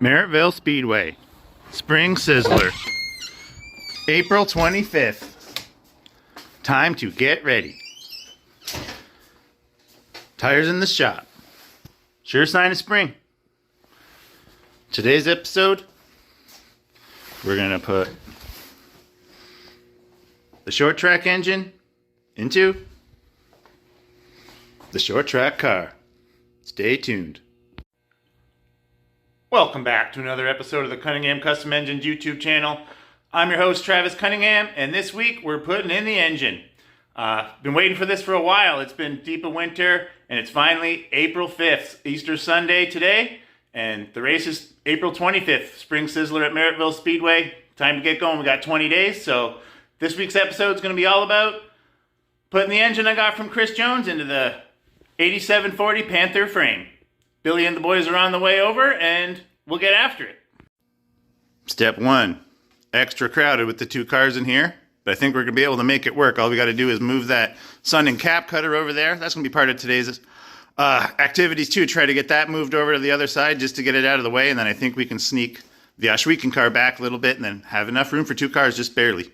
Merrittville Speedway, Spring Sizzler, April 25th. Time to get ready. Tires in the shop. Sure sign of spring. Today's episode, we're going to put the short track engine into the short track car. Stay tuned. Welcome back to another episode of the Cunningham Custom Engines YouTube channel. I'm your host, Travis Cunningham, and this week we're putting in the engine. Been waiting for this for a while. It's been deep of winter, and it's finally April 5th, Easter Sunday today, and the race is April 25th, Spring Sizzler at Merrittville Speedway. Time to get going. We got 20 days, so this week's episode is going to be all about putting the engine I got from Chris Jones into the 8740 Panther frame. Billy and the boys are on the way over, and we'll get after it. Step one, extra crowded with the two cars in here, but I think we're going to be able to make it work. All we got to do is move that sun and cap cutter over there. That's going to be part of today's activities too. Try to get that moved over to the other side just to get it out of the way, and then I think we can sneak the Ashweekan car back a little bit and then have enough room for two cars, just barely.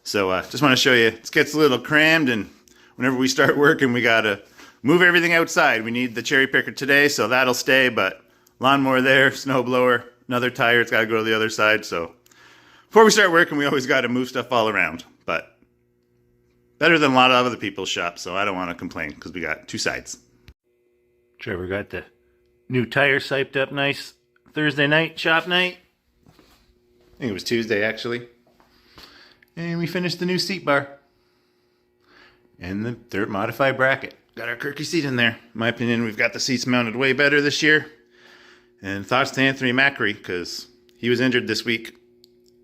So just want to show you, it gets a little crammed, and whenever we start working, we got to move everything outside. We need the cherry picker today, so that'll stay, but lawnmower there, snow blower, another tire, it's got to go to the other side. So before we start working, we always got to move stuff all around, but better than a lot of other people's shops, so I don't want to complain because we got two sides. Trevor got the new tire siped up nice Thursday night, shop night. I think it was Tuesday, actually. And we finished the new seat bar and the dirt modified bracket. Got our Kirky seat in there. In my opinion, we've got the seats mounted way better this year. And thoughts to Anthony Macri, because he was injured this week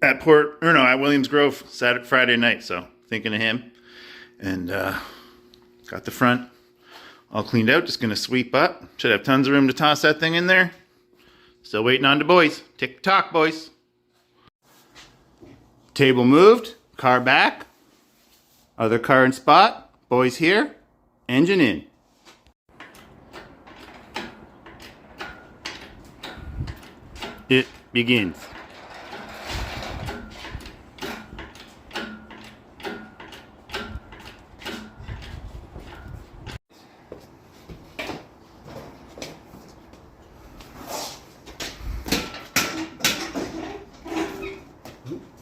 at Williams Grove Friday night. So thinking of him. And got the front all cleaned out. Just going to sweep up. Should have tons of room to toss that thing in there. Still waiting on the boys. Tick-tock, boys. Table moved. Car back. Other car in spot. Boys here. Engine in. It begins.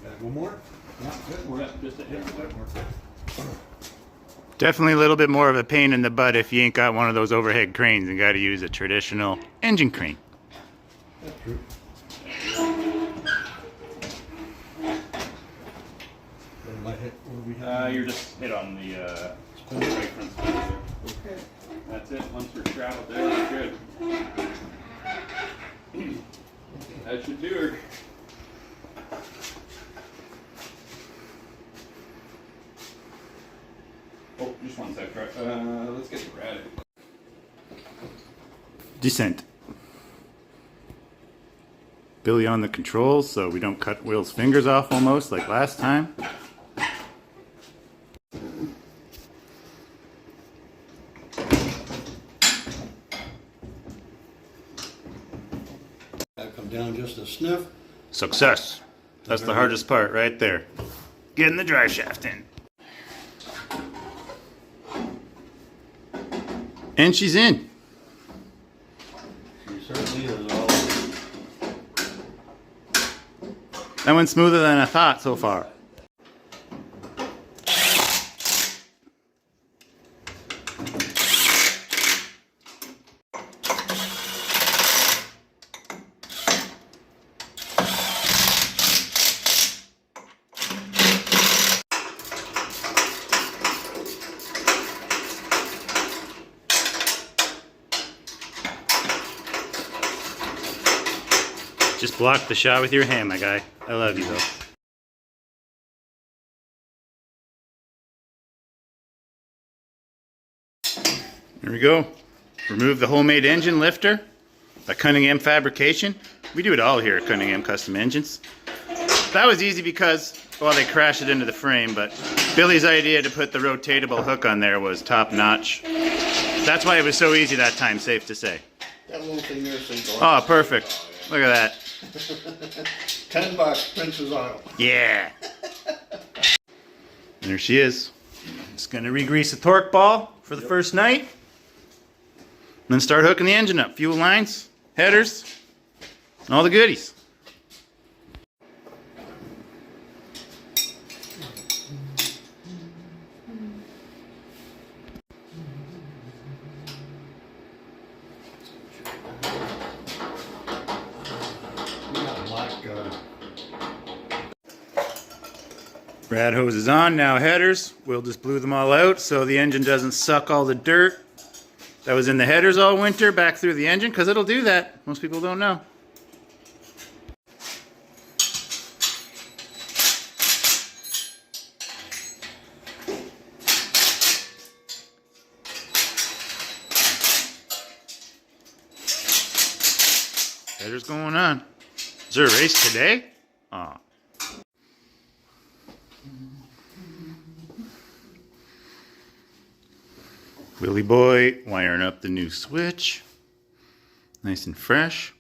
Got one more? Yeah, good. We're up just a hair. Definitely a little bit more of a pain in the butt if you ain't got one of those overhead cranes and got to use a traditional engine crane. That's true. You're just hit on the right front side. Okay. That's it. Once we're traveled there, we're good. That should do her. Oh, just one sec. Let's get the rad. Descent. Billy on the controls so we don't cut Will's fingers off almost like last time. Gotta come down just a sniff. Success. That's the hardest part right there. Getting the drive shaft in. And she's in. She certainly is all. That went smoother than I thought so far. Just block the shot with your hand, my guy. I love you, though. There we go. Remove the homemade engine lifter by Cunningham Fabrication. We do it all here at Cunningham Custom Engines. That was easy because, well, they crashed it into the frame, but Billy's idea to put the rotatable hook on there was top notch. That's why it was so easy that time, safe to say. That little thing there, so you go. Oh, perfect. Look at that. $10, Prince's Oil. Yeah. There she is. Just gonna re-grease the torque ball for the first night. And then start hooking the engine up. Fuel lines, headers, and all the goodies. Rad hose is on, now headers. We'll just blew them all out so the engine doesn't suck all the dirt that was in the headers all winter back through the engine, because it'll do that. Most people don't know. Headers going on. Is there a race today? Aw. Willie boy wiring up the new switch. Nice and fresh.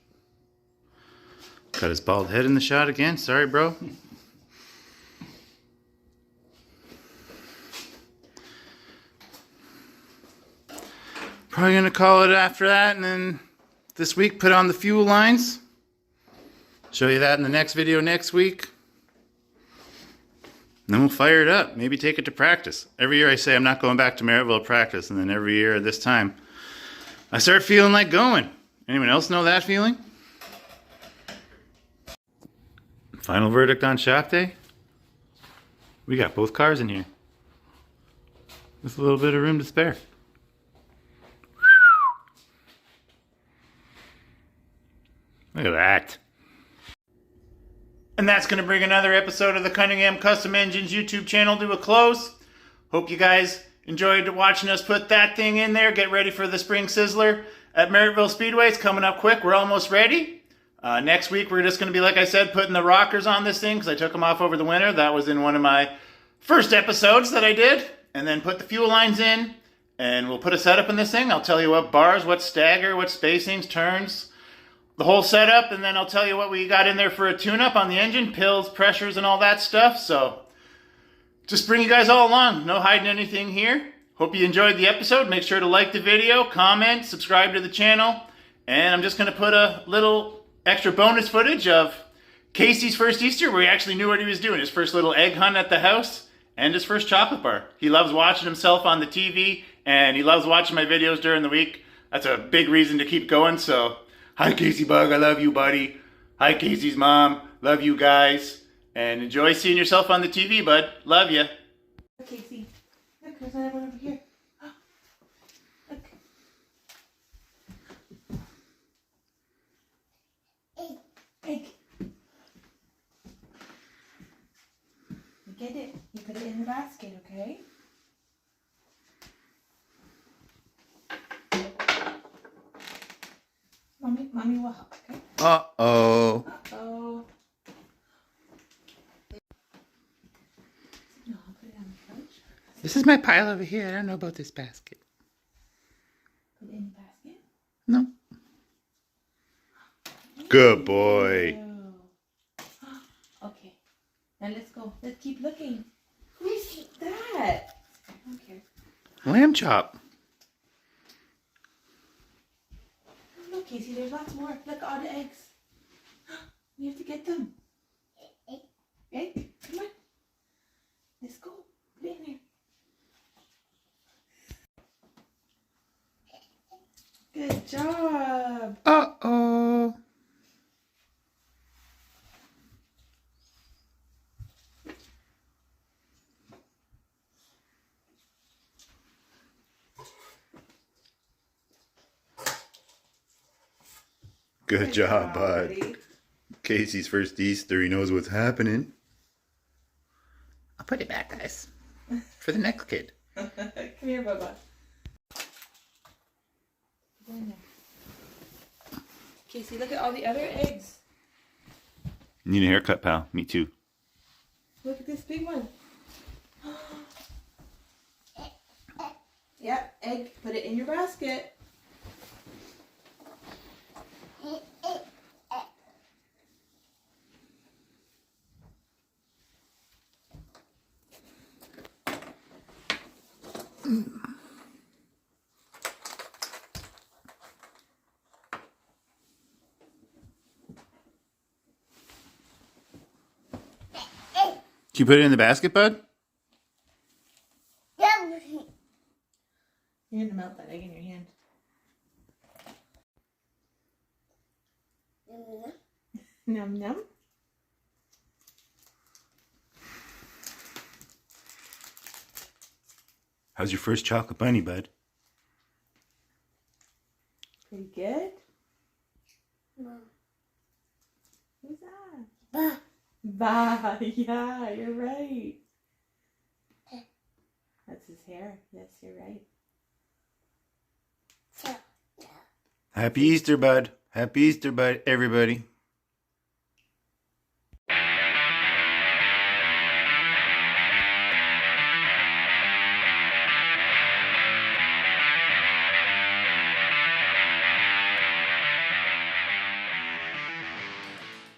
Got his bald head in the shot again. Sorry, bro. Probably gonna call it after that, and then this week put on the fuel lines. Show you that in the next video next week. And then we'll fire it up. Maybe take it to practice. Every year I say I'm not going back to Merrittville to practice, and then every year at this time I start feeling like going. Anyone else know that feeling? Final verdict on shop day? We got both cars in here. With a little bit of room to spare. Look at that. And that's going to bring another episode of the Cunningham Custom Engines YouTube channel to a close. Hope you guys enjoyed watching us put that thing in there. Get ready for the Spring Sizzler at Merrittville Speedway. It's coming up quick. We're almost ready. Next week, we're just going to be, like I said, putting the rockers on this thing because I took them off over the winter. That was in one of my first episodes that I did. And then put the fuel lines in, and we'll put a setup in this thing. I'll tell you what bars, what stagger, what spacings, turns, the whole setup, and then I'll tell you what we got in there for a tune-up on the engine, pills, pressures, and all that stuff. So just bring you guys all along. No hiding anything here. Hope you enjoyed the episode. Make sure to like the video, comment, subscribe to the channel. And I'm just going to put a little extra bonus footage of Casey's first Easter, where he actually knew what he was doing. His first little egg hunt at the house, and his first chocolate bar. He loves watching himself on the TV, and he loves watching my videos during the week. That's a big reason to keep going, so... Hi, Casey Bug. I love you, buddy. Hi, Casey's mom. Love you guys. And enjoy seeing yourself on the TV, bud. Love you. Casey, look, there's another one over here. Look. Egg. You get it. You put it in the basket, okay? Mommy will help, okay? Uh-oh. Uh-oh. No, I'll put it on the couch. This is my pile over here. I don't know about this basket. Put it in the basket? No. Good boy. Okay. Now let's go. Let's keep looking. Who's that? I don't care. Lamb chop. Look, Casey, there's lots more. Look, all the eggs. We have to get them. Egg? Come on. Let's go. Put it in there. Good job. Uh-oh. Good job, bud. Buddy. Casey's first Easter. He knows what's happening. I'll put it back, guys. For the next kid. Come here, Bubba. Go in there. Casey, look at all the other eggs. Need a haircut, pal. Me too. Look at this big one. Yep, egg. Put it in your basket. Can you put it in the basket, bud? You're gonna melt that egg in your hand. Num num. How's your first chocolate bunny, bud? Pretty good. Who's that? Bah. Yeah, you're right. That's his hair. Yes, you're right. Happy Easter, bud. Happy Easter, bud, everybody.